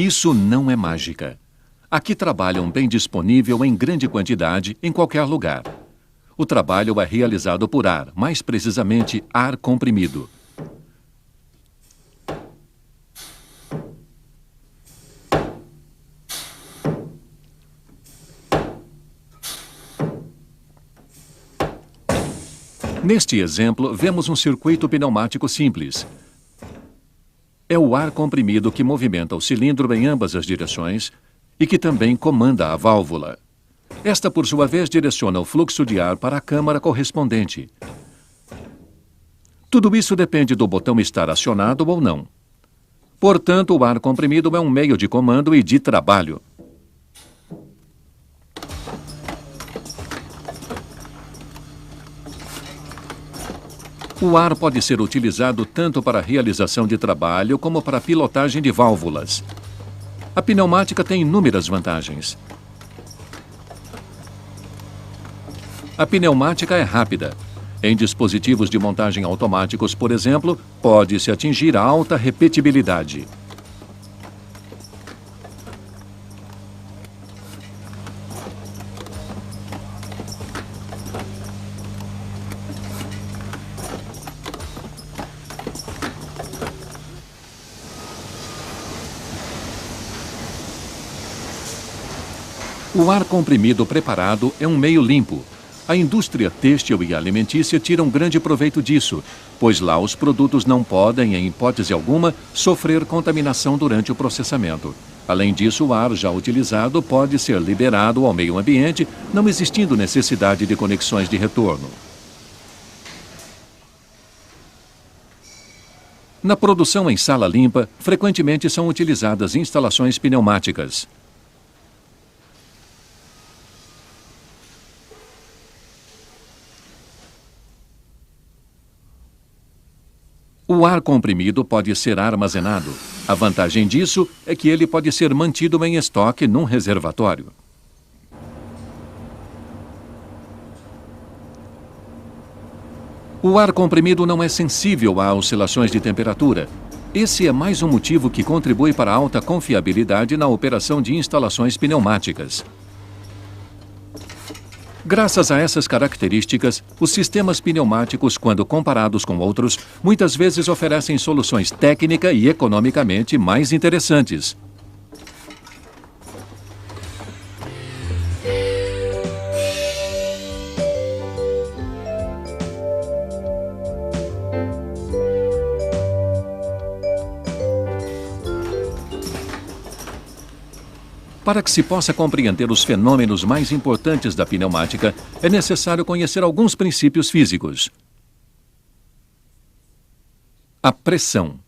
Isso não é mágica. Aqui trabalha um bem disponível em grande quantidade em qualquer lugar. O trabalho é realizado por ar, mais precisamente ar comprimido. Neste exemplo, vemos um circuito pneumático simples. É o ar comprimido que movimenta o cilindro em ambas as direções e que também comanda a válvula. Esta, por sua vez, direciona o fluxo de ar para a câmara correspondente. Tudo isso depende do botão estar acionado ou não. Portanto, o ar comprimido é um meio de comando e de trabalho. O ar pode ser utilizado tanto para a realização de trabalho como para a pilotagem de válvulas. A pneumática tem inúmeras vantagens. A pneumática é rápida. Em dispositivos de montagem automáticos, por exemplo, pode-se atingir a alta repetibilidade. O ar comprimido preparado é um meio limpo. A indústria têxtil e alimentícia tiram grande proveito disso, pois lá os produtos não podem, em hipótese alguma, sofrer contaminação durante o processamento. Além disso, o ar já utilizado pode ser liberado ao meio ambiente, não existindo necessidade de conexões de retorno. Na produção em sala limpa, frequentemente são utilizadas instalações pneumáticas. O ar comprimido pode ser armazenado. A vantagem disso é que ele pode ser mantido em estoque num reservatório. O ar comprimido não é sensível a oscilações de temperatura. Esse é mais um motivo que contribui para a alta confiabilidade na operação de instalações pneumáticas. Graças a essas características, os sistemas pneumáticos, quando comparados com outros, muitas vezes oferecem soluções técnica e economicamente mais interessantes. Para que se possa compreender os fenômenos mais importantes da pneumática, é necessário conhecer alguns princípios físicos. A pressão.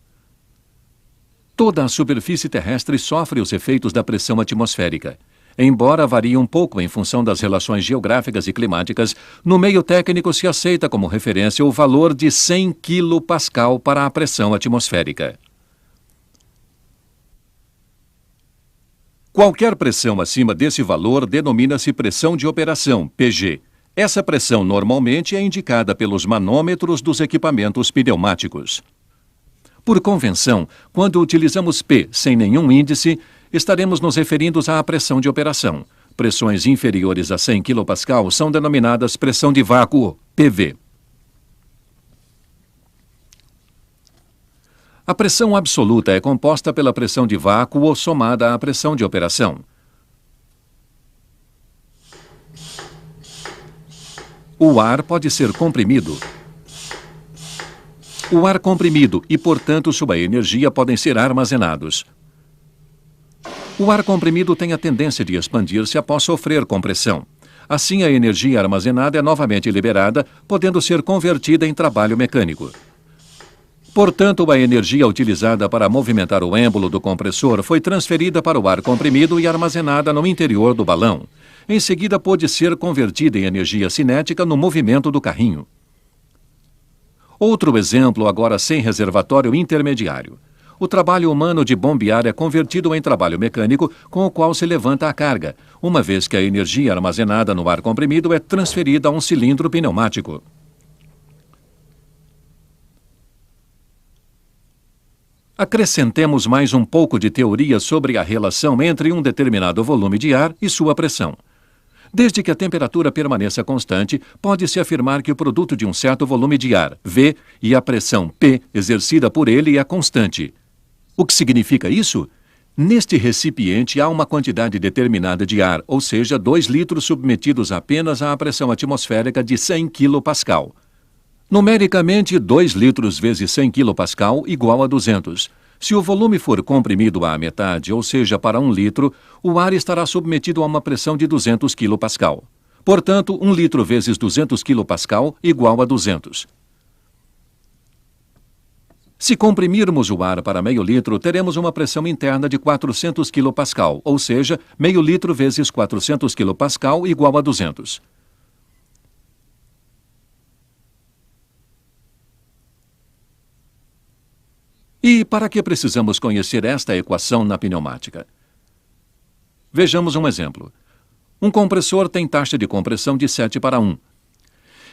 Toda a superfície terrestre sofre os efeitos da pressão atmosférica. Embora varie um pouco em função das relações geográficas e climáticas, no meio técnico se aceita como referência o valor de 100 kPa para a pressão atmosférica. Qualquer pressão acima desse valor denomina-se pressão de operação, PG. Essa pressão normalmente é indicada pelos manômetros dos equipamentos pneumáticos. Por convenção, quando utilizamos P sem nenhum índice, estaremos nos referindo à pressão de operação. Pressões inferiores a 100 kPa são denominadas pressão de vácuo, PV. A pressão absoluta é composta pela pressão de vácuo somada à pressão de operação. O ar pode ser comprimido. O ar comprimido e, portanto, sua energia podem ser armazenados. O ar comprimido tem a tendência de expandir-se após sofrer compressão. Assim, a energia armazenada é novamente liberada, podendo ser convertida em trabalho mecânico. Portanto, a energia utilizada para movimentar o êmbolo do compressor foi transferida para o ar comprimido e armazenada no interior do balão. Em seguida, pôde ser convertida em energia cinética no movimento do carrinho. Outro exemplo, agora sem reservatório intermediário. O trabalho humano de bombear é convertido em trabalho mecânico com o qual se levanta a carga, uma vez que a energia armazenada no ar comprimido é transferida a um cilindro pneumático. Acrescentemos mais um pouco de teoria sobre a relação entre um determinado volume de ar e sua pressão. Desde que a temperatura permaneça constante, pode-se afirmar que o produto de um certo volume de ar, V, e a pressão P exercida por ele é constante. O que significa isso? Neste recipiente há uma quantidade determinada de ar, ou seja, 2 litros submetidos apenas à pressão atmosférica de 100 kPa. Numericamente, 2 litros vezes 100 kPa igual a 200. Se o volume for comprimido à metade, ou seja, para 1 litro, o ar estará submetido a uma pressão de 200 kPa. Portanto, 1 litro vezes 200 kPa igual a 200. Se comprimirmos o ar para meio litro, teremos uma pressão interna de 400 kPa, ou seja, meio litro vezes 400 kPa igual a 200. E para que precisamos conhecer esta equação na pneumática? Vejamos um exemplo. Um compressor tem taxa de compressão de 7:1.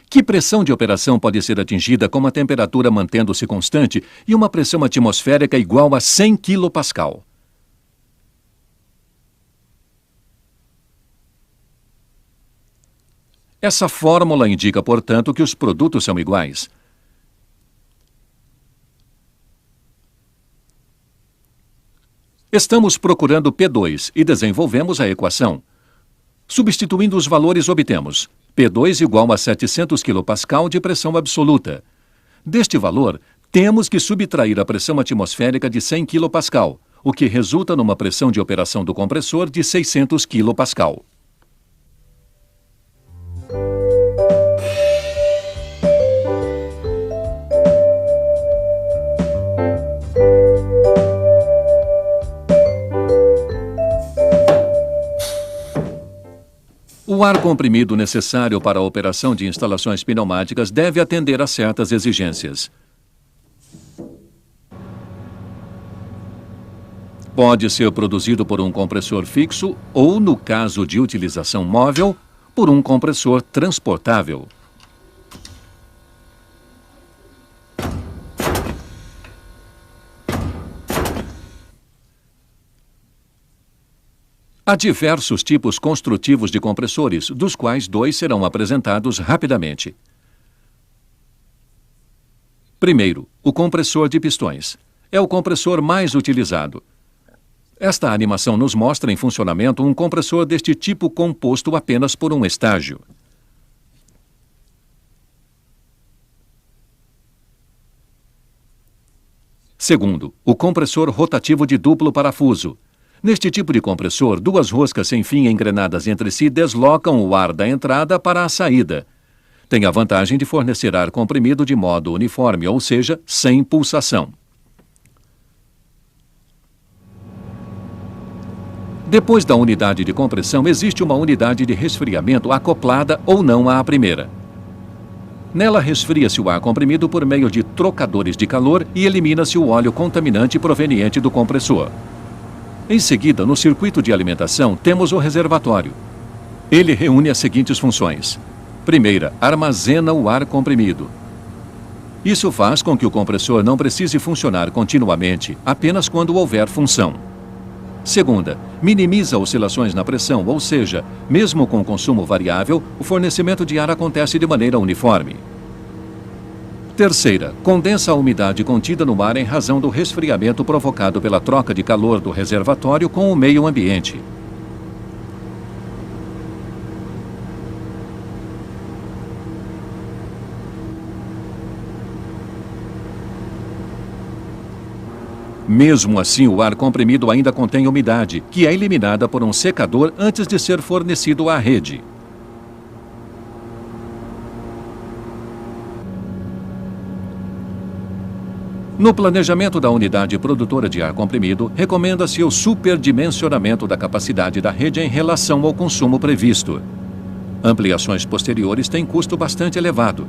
Que pressão de operação pode ser atingida com a temperatura mantendo-se constante e uma pressão atmosférica igual a 100 kPa? Essa fórmula indica, portanto, que os produtos são iguais. Estamos procurando P2 e desenvolvemos a equação. Substituindo os valores, obtemos P2 igual a 700 kPa de pressão absoluta. Deste valor, temos que subtrair a pressão atmosférica de 100 kPa, o que resulta numa pressão de operação do compressor de 600 kPa. O ar comprimido necessário para a operação de instalações pneumáticas deve atender a certas exigências. Pode ser produzido por um compressor fixo ou, no caso de utilização móvel, por um compressor transportável. Há diversos tipos construtivos de compressores, dos quais 2 serão apresentados rapidamente. Primeiro, o compressor de pistões. É o compressor mais utilizado. Esta animação nos mostra em funcionamento um compressor deste tipo composto apenas por um estágio. Segundo, o compressor rotativo de duplo parafuso. Neste tipo de compressor, 2 roscas sem fim engrenadas entre si deslocam o ar da entrada para a saída. Tem a vantagem de fornecer ar comprimido de modo uniforme, ou seja, sem pulsação. Depois da unidade de compressão, existe uma unidade de resfriamento acoplada ou não à primeira. Nela resfria-se o ar comprimido por meio de trocadores de calor e elimina-se o óleo contaminante proveniente do compressor. Em seguida, no circuito de alimentação, temos o reservatório. Ele reúne as seguintes funções. Primeira, armazena o ar comprimido. Isso faz com que o compressor não precise funcionar continuamente, apenas quando houver função. Segunda, minimiza oscilações na pressão, ou seja, mesmo com consumo variável, o fornecimento de ar acontece de maneira uniforme. Terceira, condensa a umidade contida no ar em razão do resfriamento provocado pela troca de calor do reservatório com o meio ambiente. Mesmo assim, o ar comprimido ainda contém umidade, que é eliminada por um secador antes de ser fornecido à rede. No planejamento da unidade produtora de ar comprimido, recomenda-se o superdimensionamento da capacidade da rede em relação ao consumo previsto. Ampliações posteriores têm custo bastante elevado.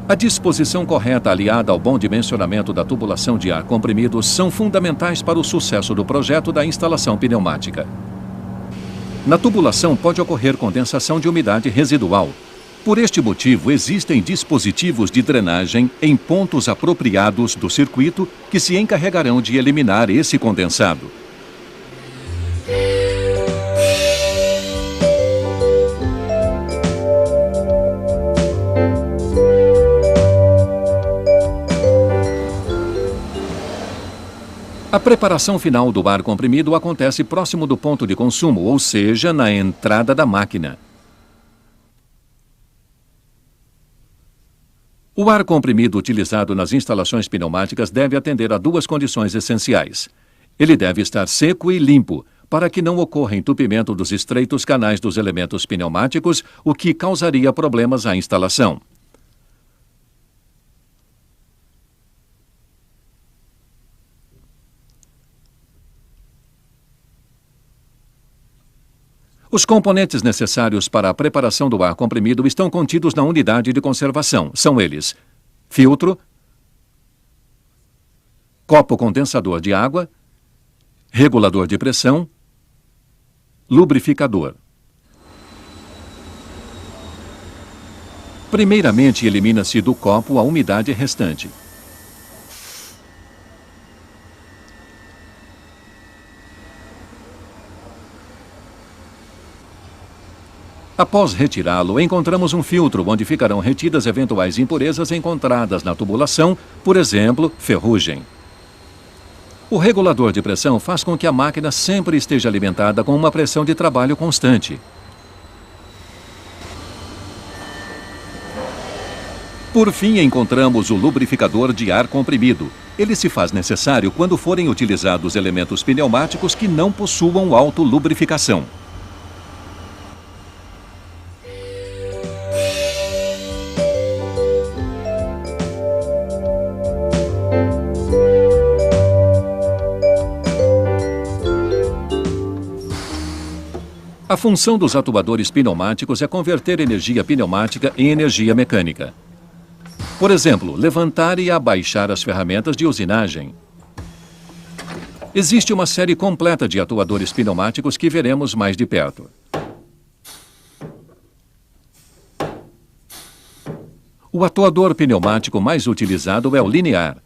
A disposição correta aliada ao bom dimensionamento da tubulação de ar comprimido são fundamentais para o sucesso do projeto da instalação pneumática. Na tubulação pode ocorrer condensação de umidade residual. Por este motivo, existem dispositivos de drenagem em pontos apropriados do circuito que se encarregarão de eliminar esse condensado. A preparação final do ar comprimido acontece próximo do ponto de consumo, ou seja, na entrada da máquina. O ar comprimido utilizado nas instalações pneumáticas deve atender a duas condições essenciais. Ele deve estar seco e limpo, para que não ocorra entupimento dos estreitos canais dos elementos pneumáticos, o que causaria problemas à instalação. Os componentes necessários para a preparação do ar comprimido estão contidos na unidade de conservação. São eles: filtro, copo condensador de água, regulador de pressão, lubrificador. Primeiramente, elimina-se do copo a umidade restante. Após retirá-lo, encontramos um filtro onde ficarão retidas eventuais impurezas encontradas na tubulação, por exemplo, ferrugem. O regulador de pressão faz com que a máquina sempre esteja alimentada com uma pressão de trabalho constante. Por fim, encontramos o lubrificador de ar comprimido. Ele se faz necessário quando forem utilizados elementos pneumáticos que não possuam autolubrificação. A função dos atuadores pneumáticos é converter energia pneumática em energia mecânica. Por exemplo, levantar e abaixar as ferramentas de usinagem. Existe uma série completa de atuadores pneumáticos que veremos mais de perto. O atuador pneumático mais utilizado é o linear.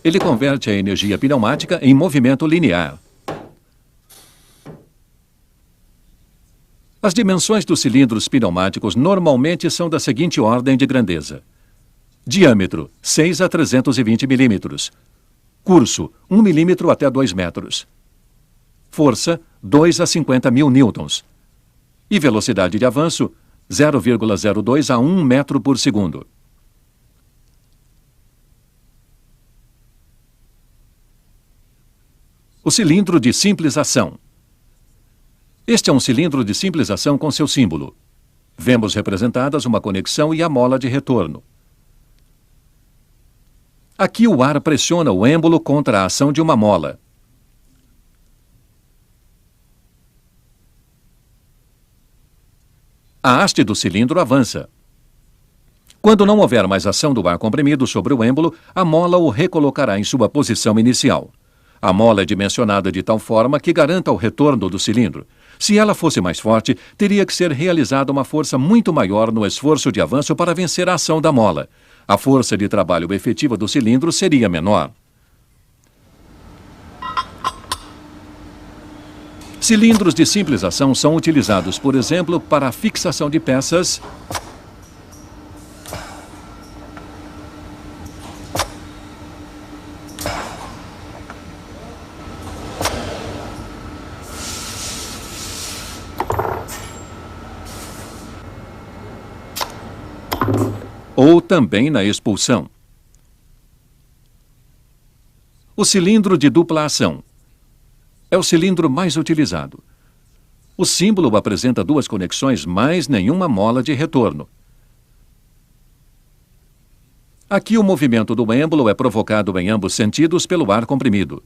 Ele converte a energia pneumática em movimento linear. As dimensões dos cilindros pneumáticos normalmente são da seguinte ordem de grandeza: diâmetro, 6 a 320 milímetros. Curso, 1 milímetro até 2 metros. Força, 2 a 50 mil newtons. E velocidade de avanço, 0,02 a 1 metro por segundo. O cilindro de simples ação. Este é um cilindro de simples ação com seu símbolo. Vemos representadas uma conexão e a mola de retorno. Aqui o ar pressiona o êmbolo contra a ação de uma mola. A haste do cilindro avança. Quando não houver mais ação do ar comprimido sobre o êmbolo, a mola o recolocará em sua posição inicial. A mola é dimensionada de tal forma que garanta o retorno do cilindro. Se ela fosse mais forte, teria que ser realizada uma força muito maior no esforço de avanço para vencer a ação da mola. A força de trabalho efetiva do cilindro seria menor. Cilindros de simples ação são utilizados, por exemplo, para a fixação de peças ou também na expulsão. O cilindro de dupla ação é o cilindro mais utilizado. O símbolo apresenta duas conexões, mais nenhuma mola de retorno. Aqui o movimento do êmbolo é provocado em ambos sentidos pelo ar comprimido.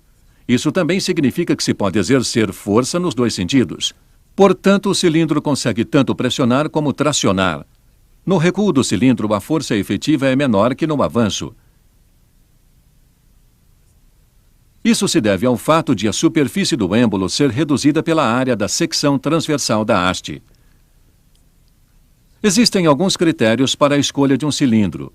Isso também significa que se pode exercer força nos dois sentidos. Portanto, o cilindro consegue tanto pressionar como tracionar. No recuo do cilindro, a força efetiva é menor que no avanço. Isso se deve ao fato de a superfície do êmbolo ser reduzida pela área da secção transversal da haste. Existem alguns critérios para a escolha de um cilindro.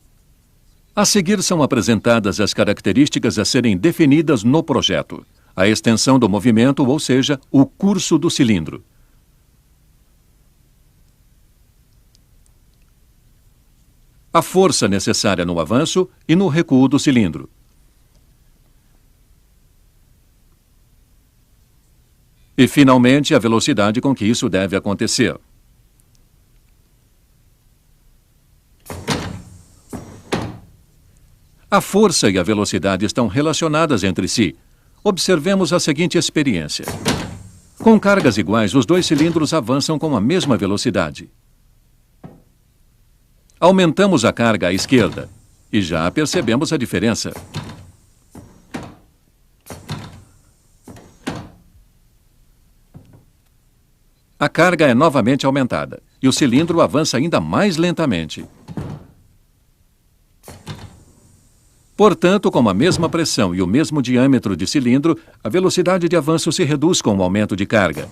A seguir são apresentadas as características a serem definidas no projeto. A extensão do movimento, ou seja, o curso do cilindro. A força necessária no avanço e no recuo do cilindro. E, finalmente, a velocidade com que isso deve acontecer. A força e a velocidade estão relacionadas entre si. Observemos a seguinte experiência. Com cargas iguais, os dois cilindros avançam com a mesma velocidade. Aumentamos a carga à esquerda e já percebemos a diferença. A carga é novamente aumentada e o cilindro avança ainda mais lentamente. Portanto, com a mesma pressão e o mesmo diâmetro de cilindro, a velocidade de avanço se reduz com o aumento de carga.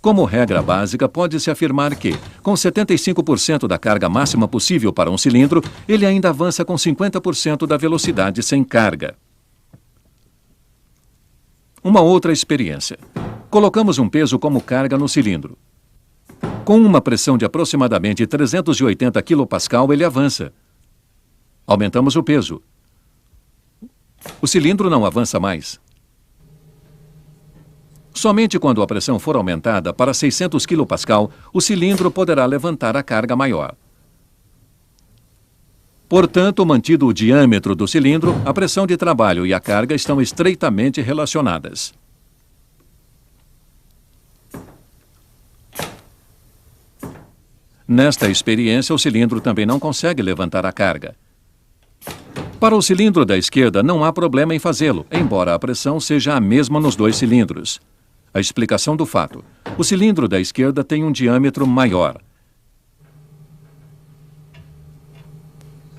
Como regra básica, pode-se afirmar que, com 75% da carga máxima possível para um cilindro, ele ainda avança com 50% da velocidade sem carga. Uma outra experiência. Colocamos um peso como carga no cilindro. Com uma pressão de aproximadamente 380 kPa, ele avança. Aumentamos o peso. O cilindro não avança mais. Somente quando a pressão for aumentada para 600 kPa, o cilindro poderá levantar a carga maior. Portanto, mantido o diâmetro do cilindro, a pressão de trabalho e a carga estão estreitamente relacionadas. Nesta experiência, o cilindro também não consegue levantar a carga. Para o cilindro da esquerda, não há problema em fazê-lo, embora a pressão seja a mesma nos dois cilindros. A explicação do fato. O cilindro da esquerda tem um diâmetro maior.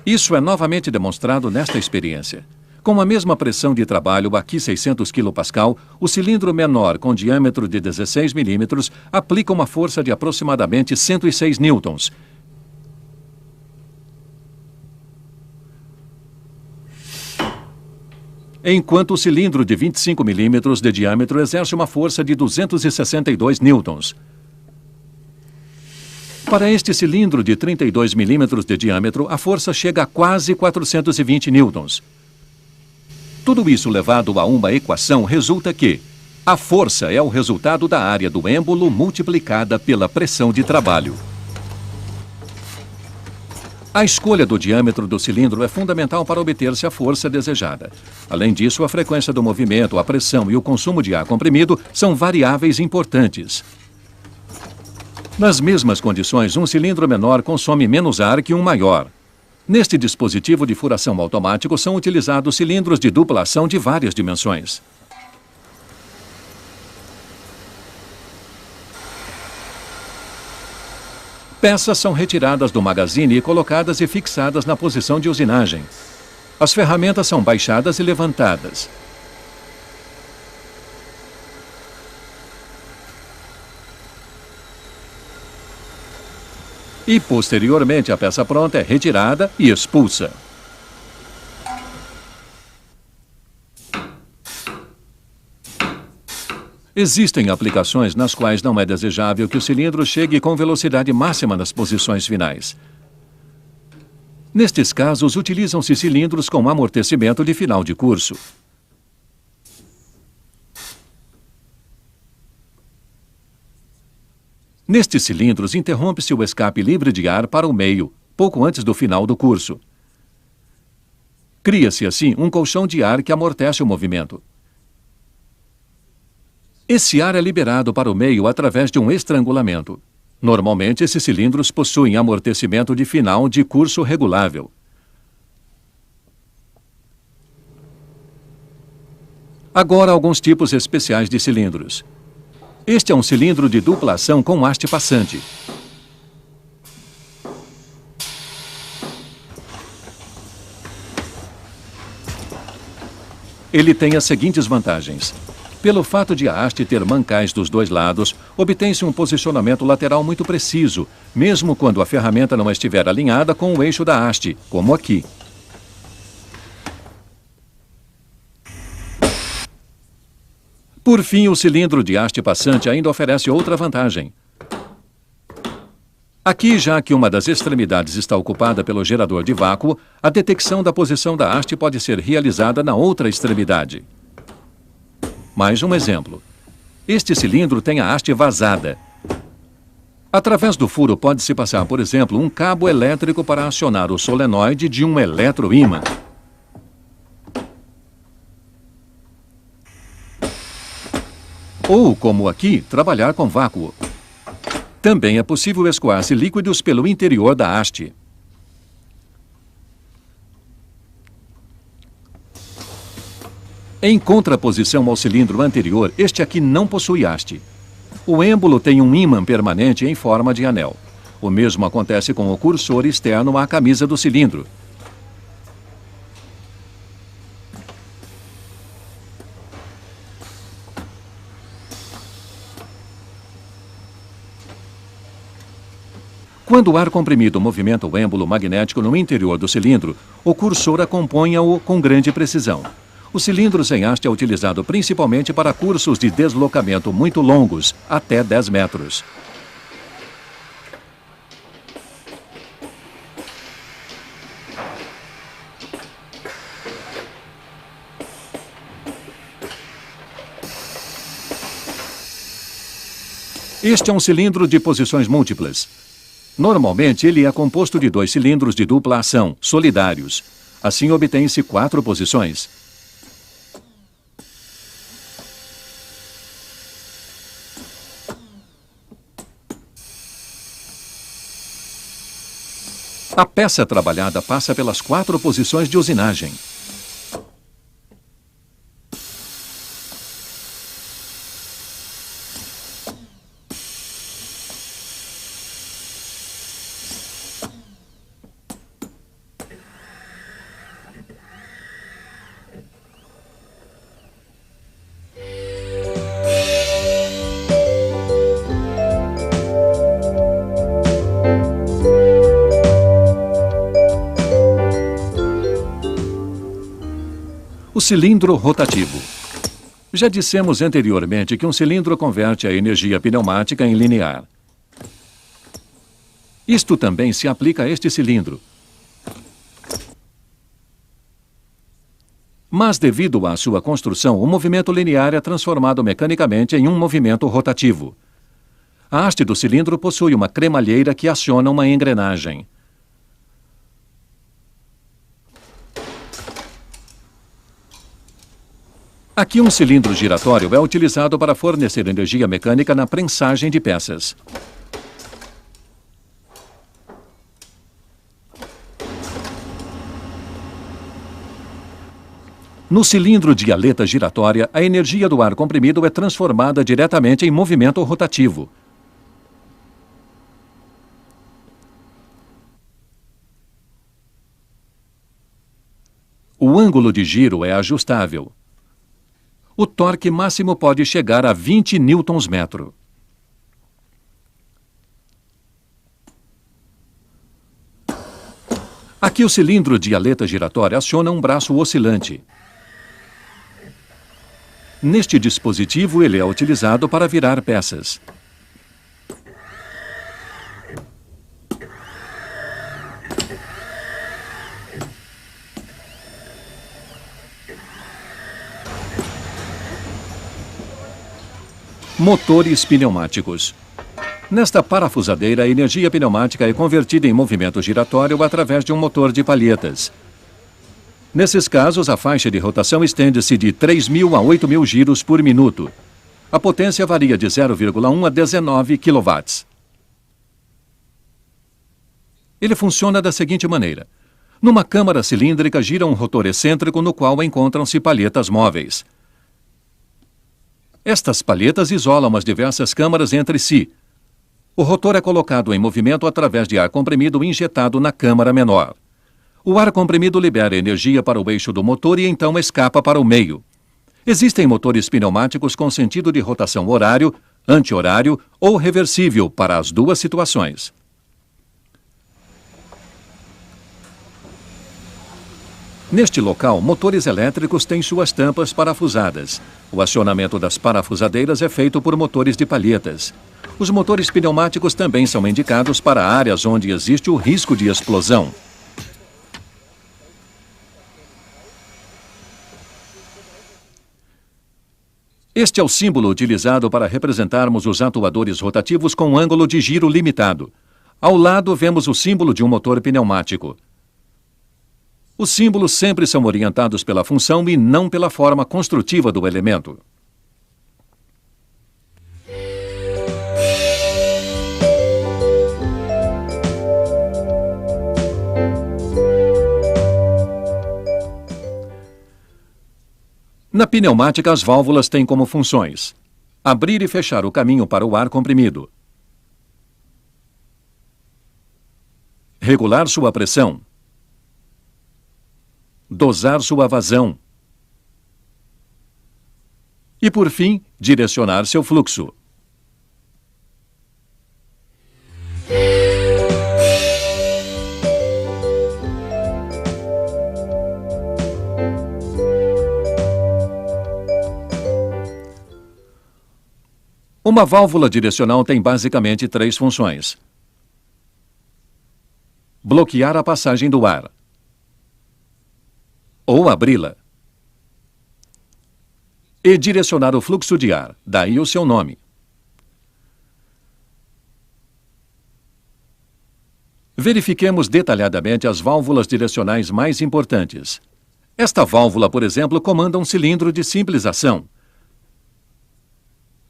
Isso é novamente demonstrado nesta experiência. Com a mesma pressão de trabalho, aqui 600 kPa, o cilindro menor, com diâmetro de 16 mm, aplica uma força de aproximadamente 106 newtons. Enquanto o cilindro de 25 mm de diâmetro exerce uma força de 262 newtons. Para este cilindro de 32 mm de diâmetro, a força chega a quase 420 newtons. Tudo isso levado a uma equação resulta que a força é o resultado da área do êmbolo multiplicada pela pressão de trabalho. A escolha do diâmetro do cilindro é fundamental para obter-se a força desejada. Além disso, a frequência do movimento, a pressão e o consumo de ar comprimido são variáveis importantes. Nas mesmas condições, um cilindro menor consome menos ar que um maior. Neste dispositivo de furação automático são utilizados cilindros de dupla ação de várias dimensões. Peças são retiradas do magazine e colocadas e fixadas na posição de usinagem. As ferramentas são baixadas e levantadas. E, posteriormente, a peça pronta é retirada e expulsa. Existem aplicações nas quais não é desejável que o cilindro chegue com velocidade máxima nas posições finais. Nestes casos, utilizam-se cilindros com amortecimento de final de curso. Nestes cilindros, interrompe-se o escape livre de ar para o meio, pouco antes do final do curso. Cria-se, assim, um colchão de ar que amortece o movimento. Esse ar é liberado para o meio através de um estrangulamento. Normalmente, esses cilindros possuem amortecimento de final de curso regulável. Agora, alguns tipos especiais de cilindros. Este é um cilindro de dupla ação com haste passante. Ele tem as seguintes vantagens. Pelo fato de a haste ter mancais dos dois lados, obtém-se um posicionamento lateral muito preciso, mesmo quando a ferramenta não estiver alinhada com o eixo da haste, como aqui. Por fim, o cilindro de haste passante ainda oferece outra vantagem. Aqui, já que uma das extremidades está ocupada pelo gerador de vácuo, a detecção da posição da haste pode ser realizada na outra extremidade. Mais um exemplo. Este cilindro tem a haste vazada. Através do furo pode-se passar, por exemplo, um cabo elétrico para acionar o solenoide de um eletroímã. Ou, como aqui, trabalhar com vácuo. Também é possível escoar-se líquidos pelo interior da haste. Em contraposição ao cilindro anterior, este aqui não possui haste. O êmbolo tem um ímã permanente em forma de anel. O mesmo acontece com o cursor externo à camisa do cilindro. Quando o ar comprimido movimenta o êmbolo magnético no interior do cilindro, o cursor acompanha-o com grande precisão. O cilindro sem haste é utilizado principalmente para cursos de deslocamento muito longos, até 10 metros. Este é um cilindro de posições múltiplas. Normalmente, ele é composto de 2 cilindros de dupla ação, solidários. Assim, obtém-se 4 posições. A peça trabalhada passa pelas 4 posições de usinagem. O cilindro rotativo. Já dissemos anteriormente que um cilindro converte a energia pneumática em linear. Isto também se aplica a este cilindro. Mas, devido à sua construção, o movimento linear é transformado mecanicamente em um movimento rotativo. A haste do cilindro possui uma cremalheira que aciona uma engrenagem. Aqui um cilindro giratório é utilizado para fornecer energia mecânica na prensagem de peças. No cilindro de aleta giratória, a energia do ar comprimido é transformada diretamente em movimento rotativo. O ângulo de giro é ajustável. O torque máximo pode chegar a 20 Nm. Aqui o cilindro de aleta giratória aciona um braço oscilante. Neste dispositivo, ele é utilizado para virar peças. Motores pneumáticos. Nesta parafusadeira, a energia pneumática é convertida em movimento giratório através de um motor de palhetas. Nesses casos, a faixa de rotação estende-se de 3.000 a 8.000 giros por minuto. A potência varia de 0,1 a 19 kW. Ele funciona da seguinte maneira. Numa câmara cilíndrica gira um rotor excêntrico no qual encontram-se palhetas móveis. Estas palhetas isolam as diversas câmaras entre si. O rotor é colocado em movimento através de ar comprimido injetado na câmara menor. O ar comprimido libera energia para o eixo do motor e então escapa para o meio. Existem motores pneumáticos com sentido de rotação horário, anti-horário ou reversível para as duas situações. Neste local, motores elétricos têm suas tampas parafusadas. O acionamento das parafusadeiras é feito por motores de palhetas. Os motores pneumáticos também são indicados para áreas onde existe o risco de explosão. Este é o símbolo utilizado para representarmos os atuadores rotativos com ângulo de giro limitado. Ao lado, vemos o símbolo de um motor pneumático. Os símbolos sempre são orientados pela função e não pela forma construtiva do elemento. Na pneumática, as válvulas têm como funções: abrir e fechar o caminho para o ar comprimido, regular sua pressão, dosar sua vazão e, por fim, direcionar seu fluxo. Uma válvula direcional tem basicamente 3 funções: bloquear a passagem do ar, ou abri-la, e direcionar o fluxo de ar, daí o seu nome. Verifiquemos detalhadamente as válvulas direcionais mais importantes. Esta válvula, por exemplo, comanda um cilindro de simples ação.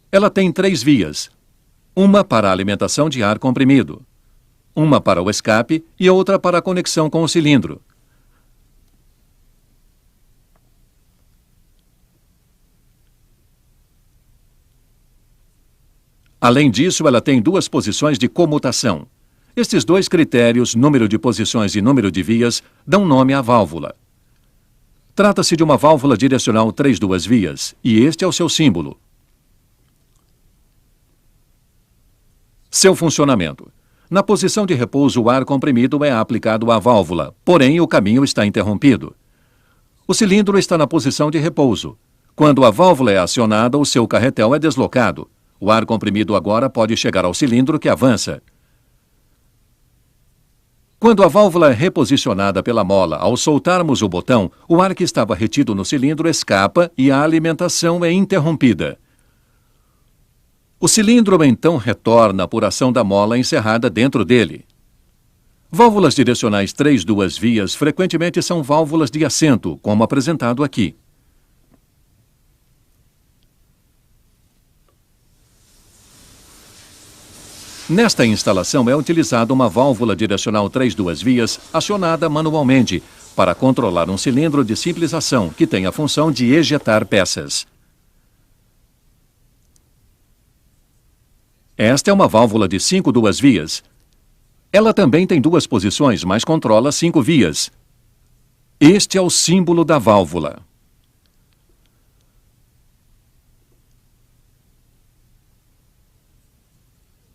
Ela tem 3 vias, uma para a alimentação de ar comprimido, uma para o escape e outra para a conexão com o cilindro. Além disso, ela tem 2 posições de comutação. Estes 2 critérios, número de posições e número de vias, dão nome à válvula. Trata-se de uma válvula direcional 3 vias, e este é o seu símbolo. Seu funcionamento. Na posição de repouso, o ar comprimido é aplicado à válvula, porém o caminho está interrompido. O cilindro está na posição de repouso. Quando a válvula é acionada, o seu carretel é deslocado. O ar comprimido agora pode chegar ao cilindro que avança. Quando a válvula é reposicionada pela mola, ao soltarmos o botão, o ar que estava retido no cilindro escapa e a alimentação é interrompida. O cilindro então retorna por ação da mola encerrada dentro dele. Válvulas direcionais 3 vias frequentemente são válvulas de assento, como apresentado aqui. Nesta instalação é utilizada uma válvula direcional 3 vias acionada manualmente para controlar um cilindro de simples ação que tem a função de ejetar peças. Esta é uma válvula de 5 vias. Ela também tem 2 posições, mas controla 5 vias. Este é o símbolo da válvula.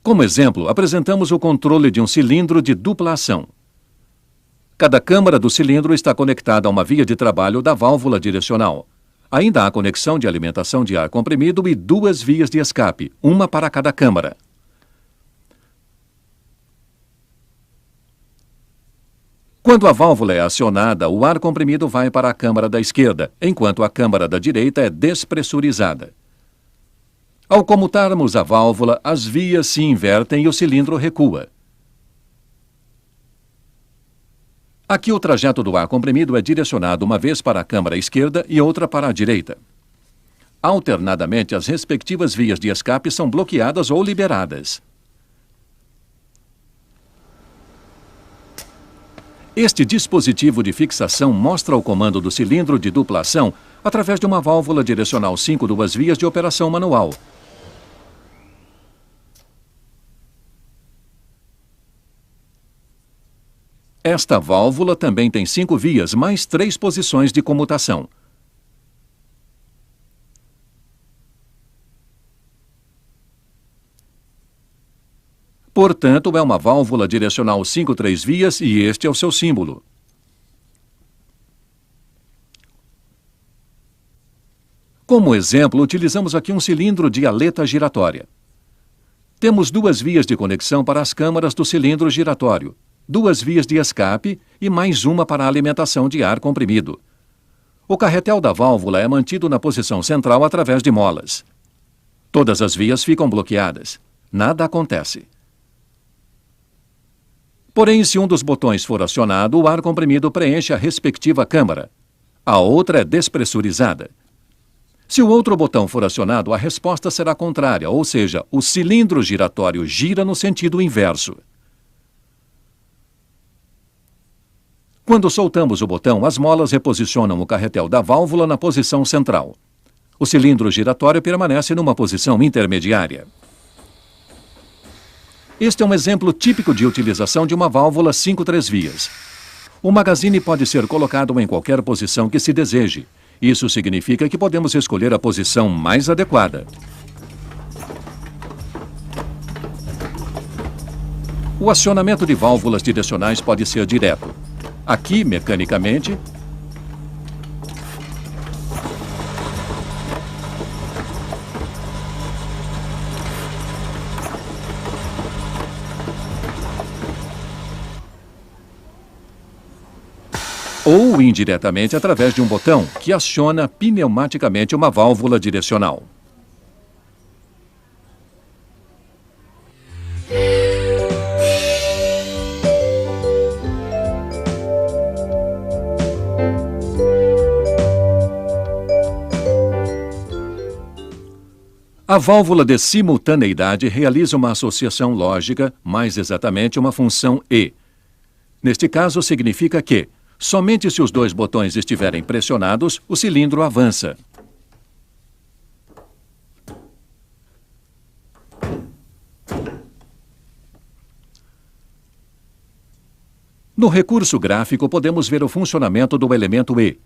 Como exemplo, apresentamos o controle de um cilindro de dupla ação. Cada câmara do cilindro está conectada a uma via de trabalho da válvula direcional. Ainda há conexão de alimentação de ar comprimido e 2 vias de escape, uma para cada câmara. Quando a válvula é acionada, o ar comprimido vai para a câmara da esquerda, enquanto a câmara da direita é despressurizada. Ao comutarmos a válvula, as vias se invertem e o cilindro recua. Aqui o trajeto do ar comprimido é direcionado uma vez para a câmara esquerda e outra para a direita. Alternadamente, as respectivas vias de escape são bloqueadas ou liberadas. Este dispositivo de fixação mostra o comando do cilindro de dupla ação através de uma válvula direcional 5 vias de operação manual. Esta válvula também tem 5 vias, mais 3 posições de comutação. Portanto, é uma válvula direcional 5-3 vias e este é o seu símbolo. Como exemplo, utilizamos aqui um cilindro de aleta giratória. Temos 2 vias de conexão para as câmaras do cilindro giratório, 2 vias de escape e mais uma para a alimentação de ar comprimido. O carretel da válvula é mantido na posição central através de molas. Todas as vias ficam bloqueadas. Nada acontece. Porém, se um dos botões for acionado, o ar comprimido preenche a respectiva câmara. A outra é despressurizada. Se o outro botão for acionado, a resposta será contrária, ou seja, o cilindro giratório gira no sentido inverso. Quando soltamos o botão, as molas reposicionam o carretel da válvula na posição central. O cilindro giratório permanece numa posição intermediária. Este é um exemplo típico de utilização de uma válvula 5-3 vias. O magazine pode ser colocado em qualquer posição que se deseje. Isso significa que podemos escolher a posição mais adequada. O acionamento de válvulas direcionais pode ser direto. Aqui, mecanicamente, ou indiretamente através de um botão que aciona pneumaticamente uma válvula direcional. A válvula de simultaneidade realiza uma associação lógica, mais exatamente uma função E. Neste caso, significa que, somente se os 2 botões estiverem pressionados, o cilindro avança. No recurso gráfico, podemos ver o funcionamento do elemento E.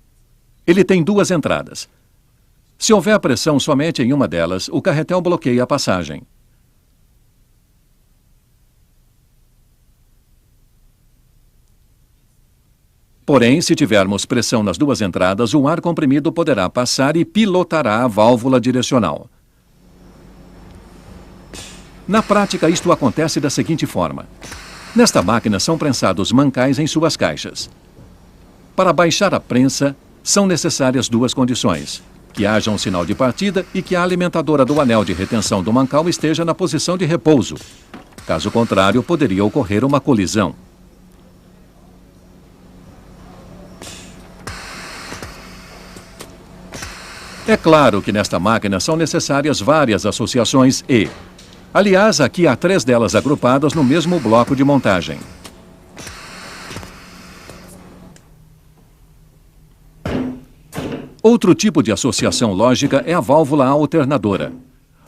Ele tem 2 entradas. Se houver pressão somente em uma delas, o carretel bloqueia a passagem. Porém, se tivermos pressão nas 2 entradas, o ar comprimido poderá passar e pilotará a válvula direcional. Na prática, isto acontece da seguinte forma. Nesta máquina são prensados mancais em suas caixas. Para baixar a prensa, são necessárias 2 condições: que haja um sinal de partida e que a alimentadora do anel de retenção do mancal esteja na posição de repouso. Caso contrário, poderia ocorrer uma colisão. É claro que nesta máquina são necessárias várias associações E. Aliás, aqui há 3 delas agrupadas no mesmo bloco de montagem. Outro tipo de associação lógica é a válvula alternadora.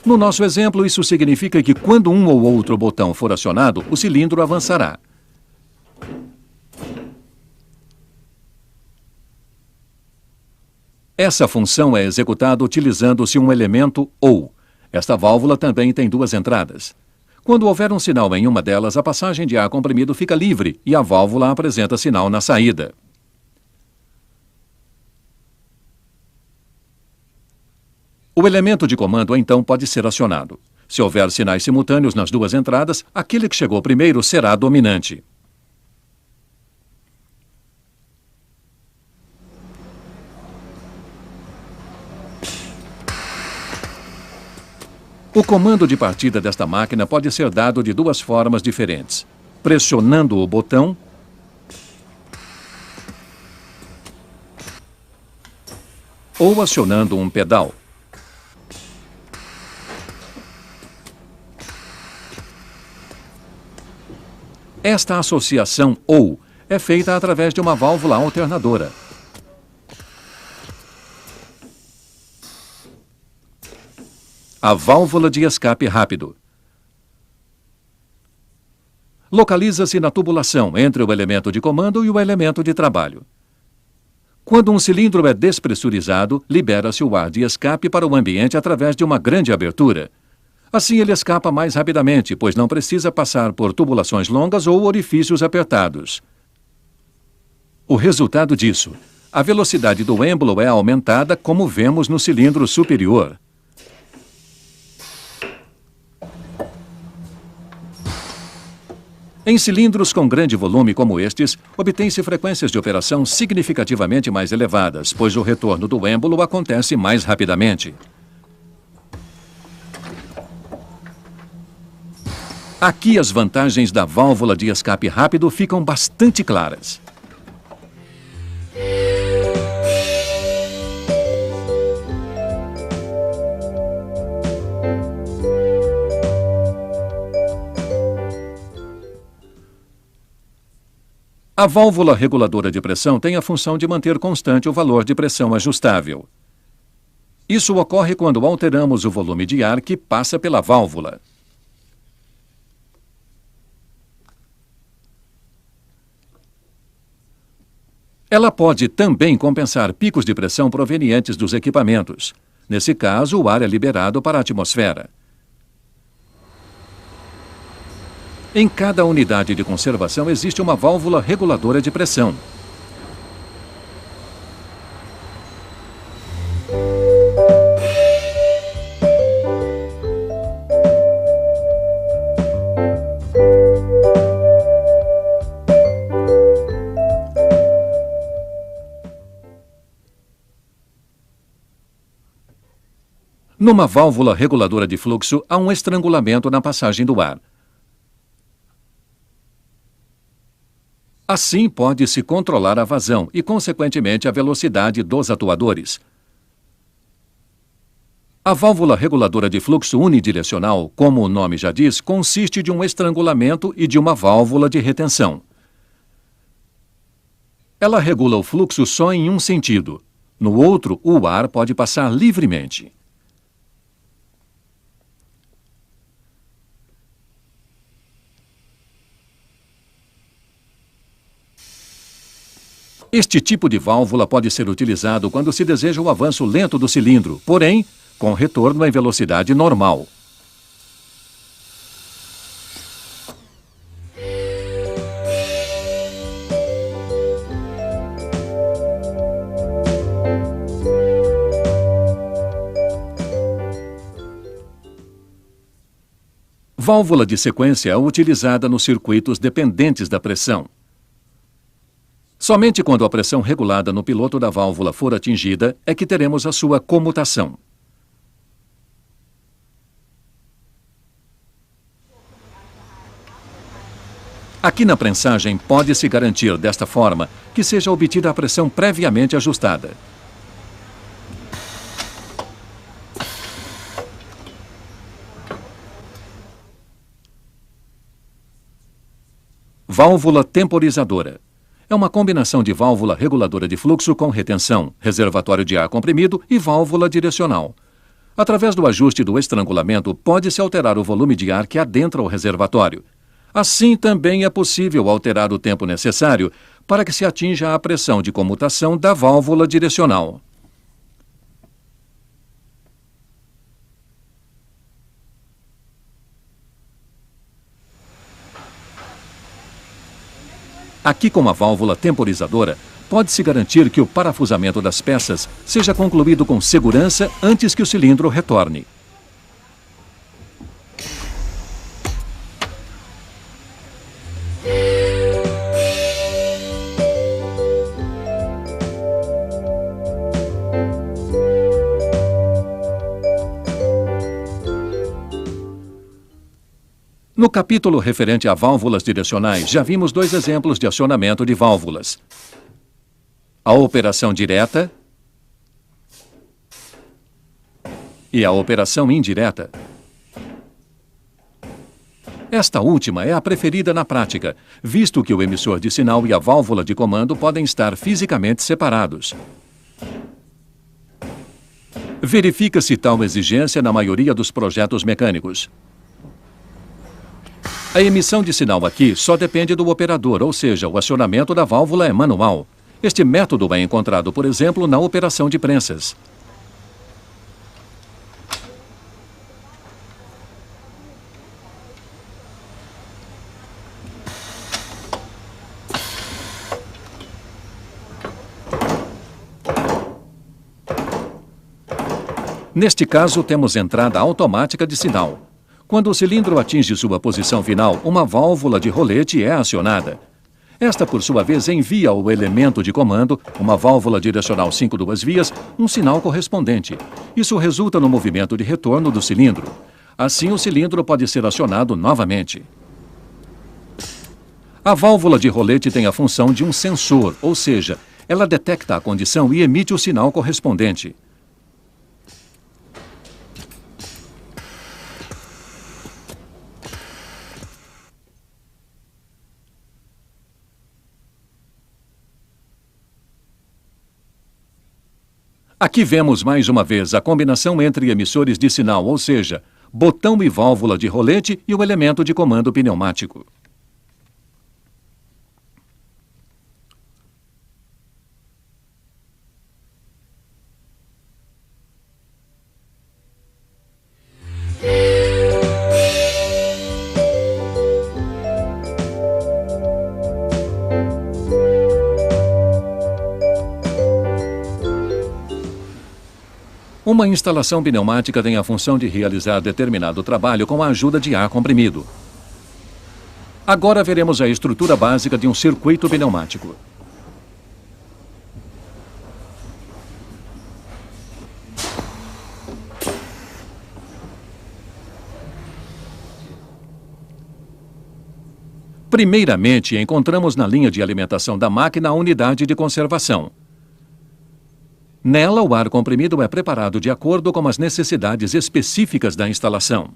No nosso exemplo, isso significa que quando um ou outro botão for acionado, o cilindro avançará. Essa função é executada utilizando-se um elemento OU. Esta válvula também tem 2 entradas. Quando houver um sinal em uma delas, a passagem de ar comprimido fica livre e a válvula apresenta sinal na saída. O elemento de comando, então, pode ser acionado. Se houver sinais simultâneos nas 2 entradas, aquele que chegou primeiro será dominante. O comando de partida desta máquina pode ser dado de 2 formas diferentes: pressionando o botão ou acionando um pedal. Esta associação OU é feita através de uma válvula alternadora. A válvula de escape rápido localiza-se na tubulação entre o elemento de comando e o elemento de trabalho. Quando um cilindro é despressurizado, libera-se o ar de escape para o ambiente através de uma grande abertura. Assim ele escapa mais rapidamente, pois não precisa passar por tubulações longas ou orifícios apertados. O resultado disso: a velocidade do êmbolo é aumentada, como vemos no cilindro superior. Em cilindros com grande volume como estes, obtém-se frequências de operação significativamente mais elevadas, pois o retorno do êmbolo acontece mais rapidamente. Aqui as vantagens da válvula de escape rápido ficam bastante claras. A válvula reguladora de pressão tem a função de manter constante o valor de pressão ajustável. Isso ocorre quando alteramos o volume de ar que passa pela válvula. Ela pode também compensar picos de pressão provenientes dos equipamentos. Nesse caso, o ar é liberado para a atmosfera. Em cada unidade de conservação existe uma válvula reguladora de pressão. Numa válvula reguladora de fluxo, há um estrangulamento na passagem do ar. Assim, pode-se controlar a vazão e, consequentemente, a velocidade dos atuadores. A válvula reguladora de fluxo unidirecional, como o nome já diz, consiste de um estrangulamento e de uma válvula de retenção. Ela regula o fluxo só em um sentido. No outro, o ar pode passar livremente. Este tipo de válvula pode ser utilizado quando se deseja o avanço lento do cilindro, porém, com retorno em velocidade normal. Válvula de sequência é utilizada nos circuitos dependentes da pressão. Somente quando a pressão regulada no piloto da válvula for atingida é que teremos a sua comutação. Aqui na prensagem pode-se garantir desta forma que seja obtida a pressão previamente ajustada. Válvula temporizadora. É uma combinação de válvula reguladora de fluxo com retenção, reservatório de ar comprimido e válvula direcional. Através do ajuste do estrangulamento, pode-se alterar o volume de ar que adentra o reservatório. Assim, também é possível alterar o tempo necessário para que se atinja a pressão de comutação da válvula direcional. Aqui, com a válvula temporizadora, pode-se garantir que o parafusamento das peças seja concluído com segurança antes que o cilindro retorne. No capítulo referente a válvulas direcionais, já vimos dois exemplos de acionamento de válvulas: a operação direta e a operação indireta. Esta última é a preferida na prática, visto que o emissor de sinal e a válvula de comando podem estar fisicamente separados. Verifica-se tal exigência na maioria dos projetos mecânicos. A emissão de sinal aqui só depende do operador, ou seja, o acionamento da válvula é manual. Este método é encontrado, por exemplo, na operação de prensas. Neste caso, temos entrada automática de sinal. Quando o cilindro atinge sua posição final, uma válvula de rolete é acionada. Esta, por sua vez, envia ao elemento de comando, uma válvula direcional 5 vias, um sinal correspondente. Isso resulta no movimento de retorno do cilindro. Assim, o cilindro pode ser acionado novamente. A válvula de rolete tem a função de um sensor, ou seja, ela detecta a condição e emite o sinal correspondente. Aqui vemos mais uma vez a combinação entre emissores de sinal, ou seja, botão e válvula de rolete e o elemento de comando pneumático. Uma instalação pneumática tem a função de realizar determinado trabalho com a ajuda de ar comprimido. Agora veremos a estrutura básica de um circuito pneumático. Primeiramente, encontramos na linha de alimentação da máquina a unidade de conservação. Nela, o ar comprimido é preparado de acordo com as necessidades específicas da instalação.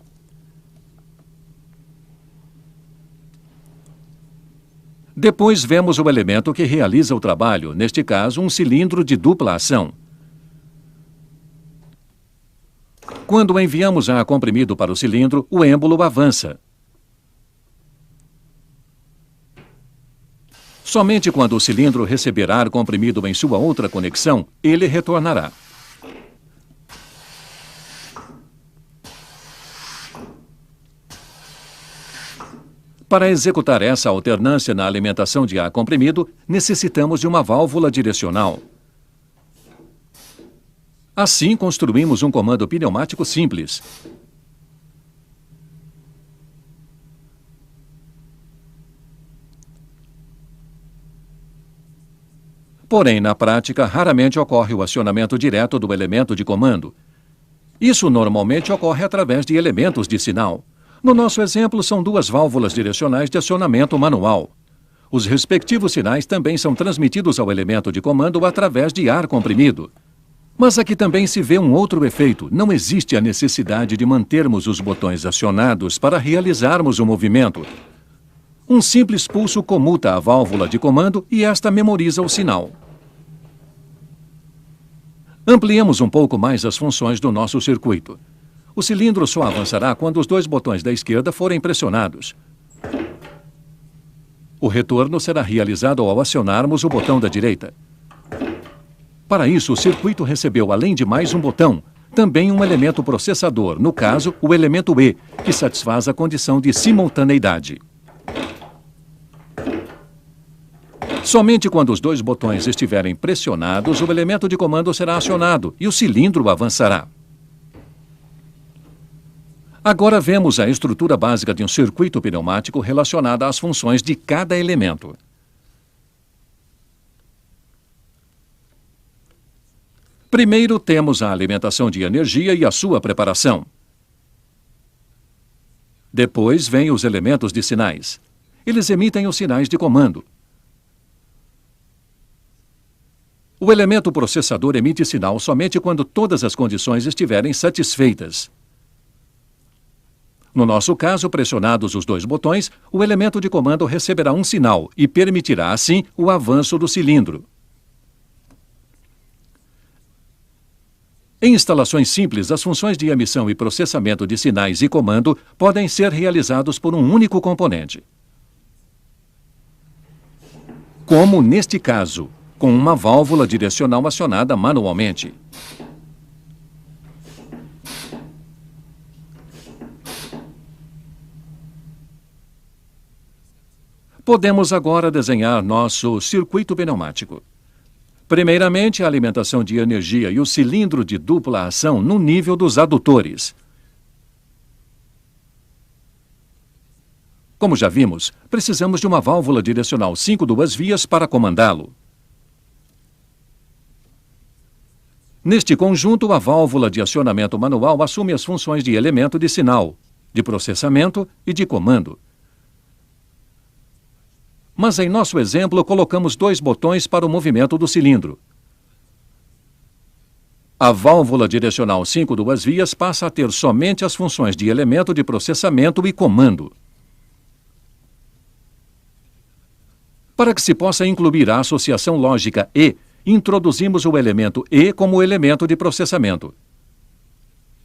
Depois vemos o elemento que realiza o trabalho, neste caso, um cilindro de dupla ação. Quando enviamos ar comprimido para o cilindro, o êmbolo avança. Somente quando o cilindro receber ar comprimido em sua outra conexão, ele retornará. Para executar essa alternância na alimentação de ar comprimido, necessitamos de uma válvula direcional. Assim, construímos um comando pneumático simples. Porém, na prática, raramente ocorre o acionamento direto do elemento de comando. Isso normalmente ocorre através de elementos de sinal. No nosso exemplo, são duas válvulas direcionais de acionamento manual. Os respectivos sinais também são transmitidos ao elemento de comando através de ar comprimido. Mas aqui também se vê um outro efeito. Não existe a necessidade de mantermos os botões acionados para realizarmos o movimento. Um simples pulso comuta a válvula de comando e esta memoriza o sinal. Ampliemos um pouco mais as funções do nosso circuito. O cilindro só avançará quando os dois botões da esquerda forem pressionados. O retorno será realizado ao acionarmos o botão da direita. Para isso, o circuito recebeu, além de mais um botão, também um elemento processador, no caso, o elemento E, que satisfaz a condição de simultaneidade. Somente quando os dois botões estiverem pressionados, o elemento de comando será acionado e o cilindro avançará. Agora vemos a estrutura básica de um circuito pneumático relacionada às funções de cada elemento. Primeiro temos a alimentação de energia e a sua preparação. Depois vêm os elementos de sinais. Eles emitem os sinais de comando. O elemento processador emite sinal somente quando todas as condições estiverem satisfeitas. No nosso caso, pressionados os dois botões, o elemento de comando receberá um sinal e permitirá, assim, o avanço do cilindro. Em instalações simples, as funções de emissão e processamento de sinais e comando podem ser realizados por um único componente. Como neste caso, com uma válvula direcional acionada manualmente. Podemos agora desenhar nosso circuito pneumático. Primeiramente, a alimentação de energia e o cilindro de dupla ação no nível dos adutores. Como já vimos, precisamos de uma válvula direcional 5 duas vias para comandá-lo. Neste conjunto, a válvula de acionamento manual assume as funções de elemento de sinal, de processamento e de comando. Mas em nosso exemplo, colocamos 2 botões para o movimento do cilindro. A válvula direcional 5 duas vias passa a ter somente as funções de elemento de processamento e comando. Para que se possa incluir a associação lógica E, introduzimos o elemento E como elemento de processamento.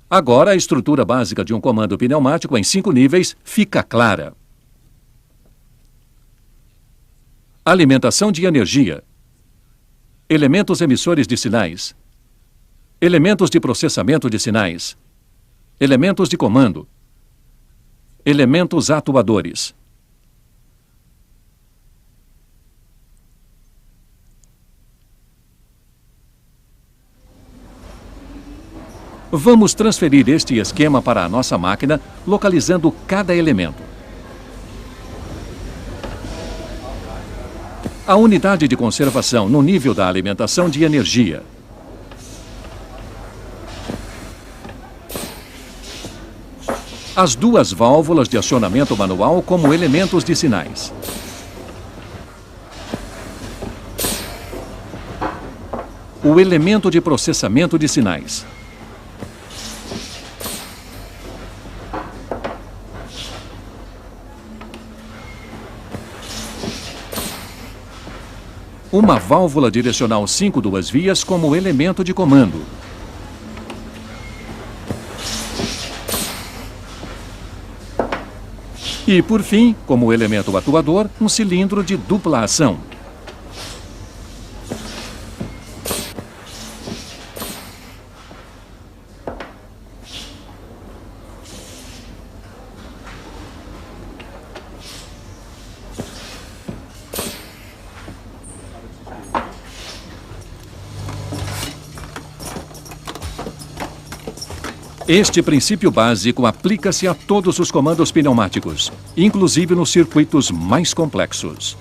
Agora, a estrutura básica de um comando pneumático em 5 níveis fica clara. Alimentação de energia. Elementos emissores de sinais. Elementos de processamento de sinais. Elementos de comando. Elementos atuadores. Vamos transferir este esquema para a nossa máquina, localizando cada elemento. A unidade de conservação no nível da alimentação de energia. As 2 válvulas de acionamento manual como elementos de sinais. O elemento de processamento de sinais. Uma válvula direcional 5 duas vias como elemento de comando. E, por fim, como elemento atuador, um cilindro de dupla ação. Este princípio básico aplica-se a todos os comandos pneumáticos, inclusive nos circuitos mais complexos.